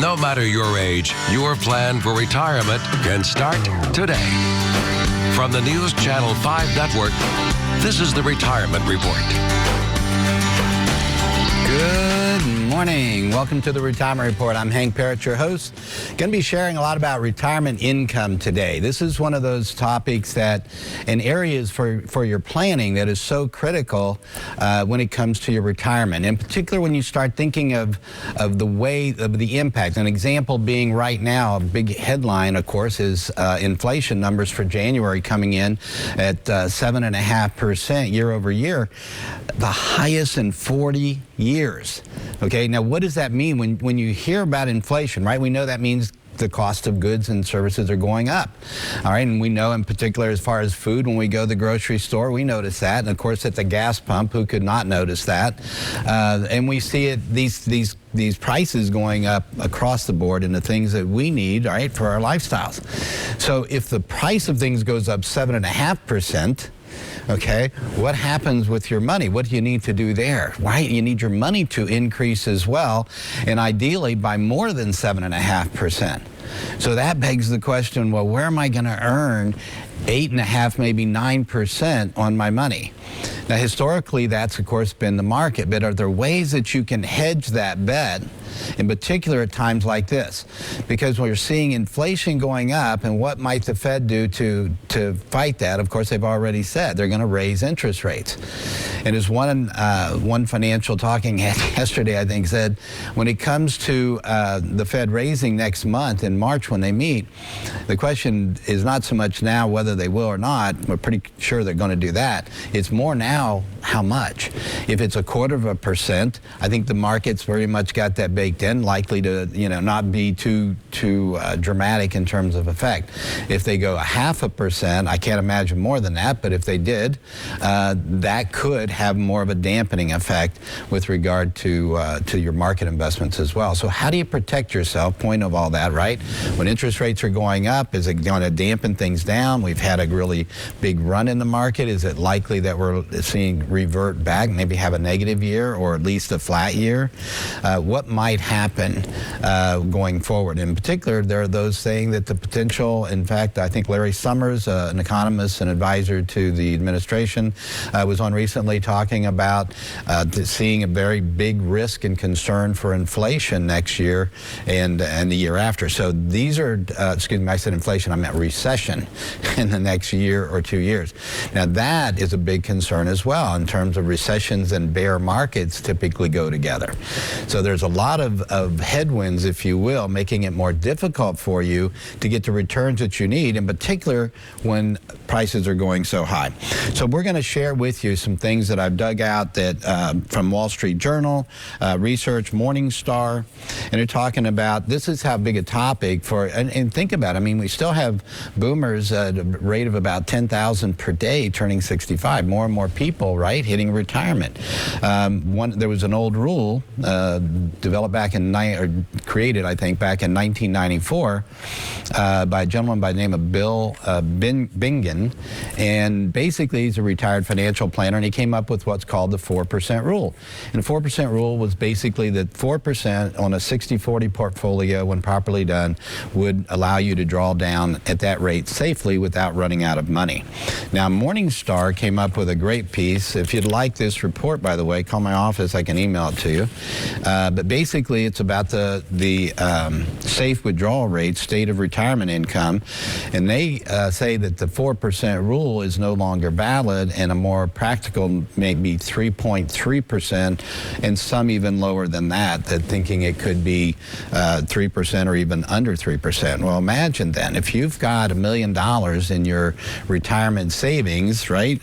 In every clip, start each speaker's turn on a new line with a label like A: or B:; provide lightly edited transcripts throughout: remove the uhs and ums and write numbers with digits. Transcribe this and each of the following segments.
A: No matter your age, your plan for retirement can start today. From the News Channel 5 Network, this is the Retirement Report.
B: Good morning. Welcome to the Retirement Report. I'm Hank Parrott, your host. Going to be sharing a lot about retirement income today. This is one of those topics that, and areas for your planning that is so critical when it comes to your retirement. In particular, when you start thinking of the way of the impact. An example being right now, a big headline, of course, is inflation numbers for January coming in at 7.5% year over year, the highest in 40 years. Okay, now what does that mean when you hear about inflation, right? We know that means the cost of goods and services are going up. All right, and we know in particular as far as food, when we go to the grocery store, we notice that. And of course at the gas pump, who could not notice that? And we see it, these prices going up across the board in the things that we need, all right, for our lifestyles. So if the price of things goes up 7.5%, okay, what happens with your money? What do you need to do there? Right, you need your money to increase as well, and ideally by more than 7.5%. So that begs the question, well, where am I going to earn 8.5%, maybe 9% on my money? Now, historically, that's, of course, been the market, but are there ways that you can hedge that bet, in particular at times like this? Because we're seeing inflation going up, and what might the Fed do to fight that? Of course, they've already said they're going to raise interest rates. And as one financial talking head yesterday, I think, said, when it comes to the Fed raising next month in March when they meet, the question is not so much now whether they will or not. We're pretty sure they're going to do that. It's more now how much. If it's 0.25%, I think the market's very much got that baked in, likely to not be too dramatic in terms of effect. If they go 0.5%, I can't imagine more than that, but if they did, that could have more of a dampening effect with regard to your market investments as well. So how do you protect yourself? Point of all that, right? When interest rates are going up, is it going to dampen things down? We've had a really big run in the market. Is it likely that we're seeing revert back, maybe have a negative year or at least a flat year? What might happen going forward? In particular, there are those saying that the potential, in fact, I think Larry Summers, an economist and advisor to the administration, was on recently talking about seeing a very big risk and concern for inflation next year and the year after. So these are, excuse me, I said inflation, I meant recession in the next year or 2 years. Now that is a big concern as well in terms of recessions, and bear markets typically go together. So there's a lot of headwinds, if you will, making it more difficult for you to get the returns that you need, in particular when prices are going so high. So we're going to share with you some things that I've dug out that from Wall Street Journal, research, Morningstar, and they're talking about this is how big a topic for, and think about it, I mean, we still have boomers at a rate of about 10,000 per day turning 65, more and more people, right, hitting retirement. There was an old rule developed back in, created, I think, back in 1994 by a gentleman by the name of Bill Bingen, and basically he's a retired financial planner, and he came up with what's called the 4% rule. And the 4% rule was basically that 4% on a 60-40 portfolio, when properly done, would allow you to draw down at that rate safely without running out of money. Now, Morningstar came up with a great piece. If you'd like this report, by the way, call my office. I can email it to you. But basically, it's about the safe withdrawal rate, state of retirement income, and they say that the 4% rule is no longer valid, and a more practical maybe 3.3%, and some even lower than that, thinking it could be 3% or even under 3%. Well, imagine then, if you've got $1 million in your retirement savings, right?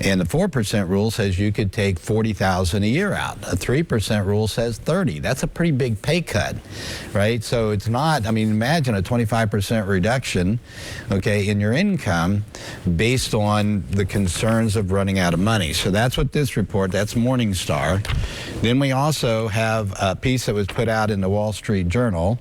B: And the 4% rule says you could take $40,000 a year out. A 3% rule says $30,000. That's a pretty big pay cut, right? So it's not, I mean, imagine a 25% reduction, okay, in your income based on the concerns of running out of money. So that's what this report, that's Morningstar. Then we also have a piece that was put out in the Wall Street Journal.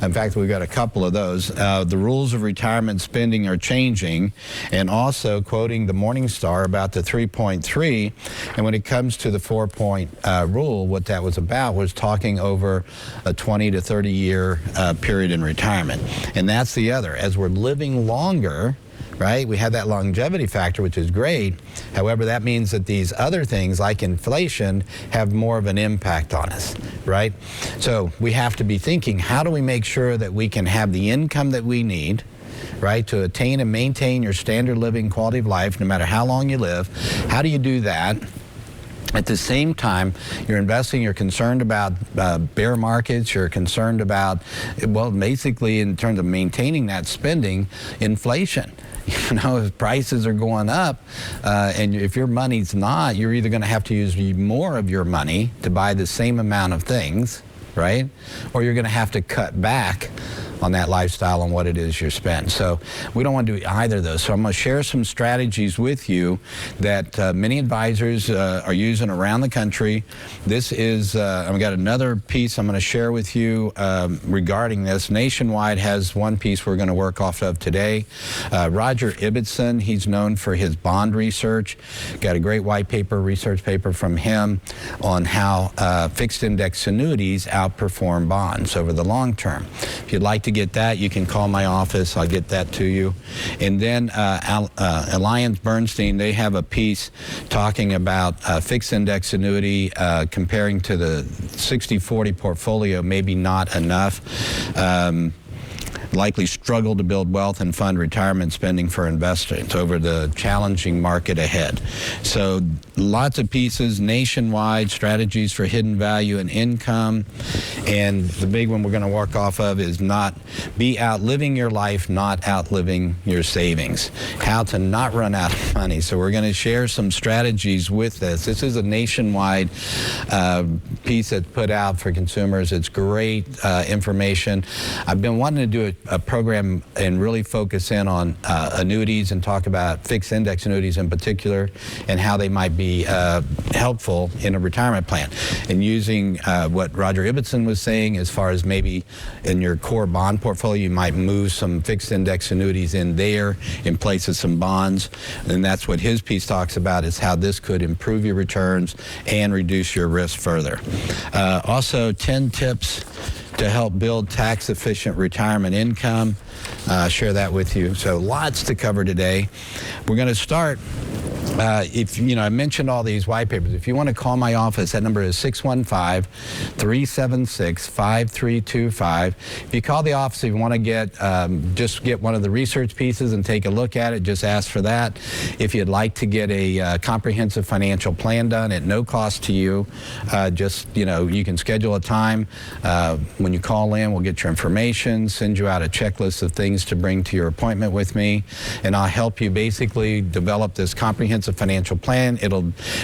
B: In fact, we've got a couple of those. The rules of retirement spending are changing, and also quoting the Morningstar about the 3.3. And when it comes to the 4-point rule, what that was about was talking over a 20 to 30 year period in retirement. And that's the other. As we're living longer, right, we have that longevity factor, which is great. However, that means that these other things like inflation have more of an impact on us, right? So we have to be thinking, how do we make sure that we can have the income that we need, right, to attain and maintain your standard living quality of life no matter how long you live? How do you do that? At the same time, you're investing, you're concerned about bear markets, you're concerned about, well, basically in terms of maintaining that spending, inflation. You know, if prices are going up, and if your money's not, you're either going to have to use more of your money to buy the same amount of things, right? Or you're going to have to cut back on that lifestyle and what it is you're spending. So we don't want to do either of those. So I'm going to share some strategies with you that many advisors are using around the country. This is, I've got another piece I'm going to share with you regarding this. Nationwide has one piece we're going to work off of today. Roger Ibbotson, he's known for his bond research. Got a great white paper, research paper from him on how fixed index annuities outperform bonds over the long term. If you'd like to get that, you can call my office. I'll get that to you. And then Alliance Bernstein, they have a piece talking about fixed index annuity comparing to the 60-40 portfolio, maybe not enough. Likely struggle to build wealth and fund retirement spending for investors over the challenging market ahead. So lots of pieces, nationwide strategies for hidden value and income. And the big one we're going to work off of is not be outliving your life, not outliving your savings. How to not run out of money. So we're going to share some strategies with this. This is a nationwide piece that's put out for consumers. It's great information. I've been wanting to do a program and really focus in on annuities and talk about fixed index annuities in particular and how they might be helpful in a retirement plan. And using what Roger Ibbotson was saying as far as maybe in your core bond portfolio, you might move some fixed index annuities in there in place of some bonds. And that's what his piece talks about, is how this could improve your returns and reduce your risk further. Also, 10 tips to help build tax-efficient retirement income. Share that with you. So lots to cover today. We're going to start. If you know, I mentioned all these white papers. If you want to call my office, that number is 615-376-5325. If you call the office, if you want to get just get one of the research pieces and take a look at it, just ask for that. If you'd like to get a comprehensive financial plan done at no cost to you, just, you know, you can schedule a time. When you call in, we'll get your information, send you out a checklist of things to bring to your appointment with me, and I'll help you basically develop this comprehensive financial plan.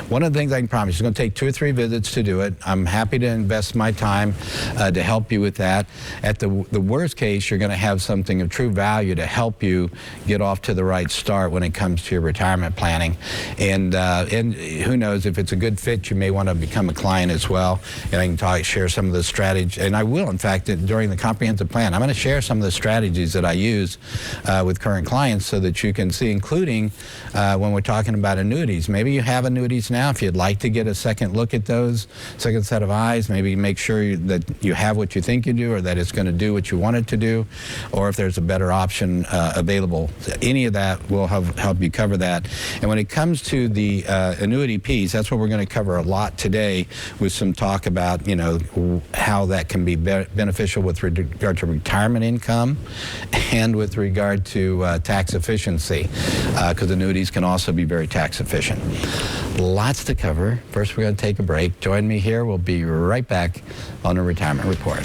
B: One of the things I can promise, it's going to take 2 or 3 visits to do it. I'm happy to invest my time to help you with that. At the worst case, you're going to have something of true value to help you get off to the right start when it comes to your retirement planning. And who knows, if it's a good fit, you may want to become a client as well. And I can share some of the strategies, and I will, in fact, during the comprehensive plan, I'm going to share some of the strategies that I use with current clients so that you can see, including when we're talking about annuities. Maybe you have annuities now. If you'd like to get a second look at those, second set of eyes, maybe make sure that you have what you think you do, or that it's going to do what you want it to do, or if there's a better option available. Any of that will help you cover that. And when it comes to the annuity piece, that's what we're going to cover a lot today, with some talk about, you know, how that can be beneficial with regard to retirement income and with regard to tax efficiency, because annuities can also be very tax efficient. Lots to cover. First, we're going to take a break. Join me here. We'll be right back on the Retirement Report.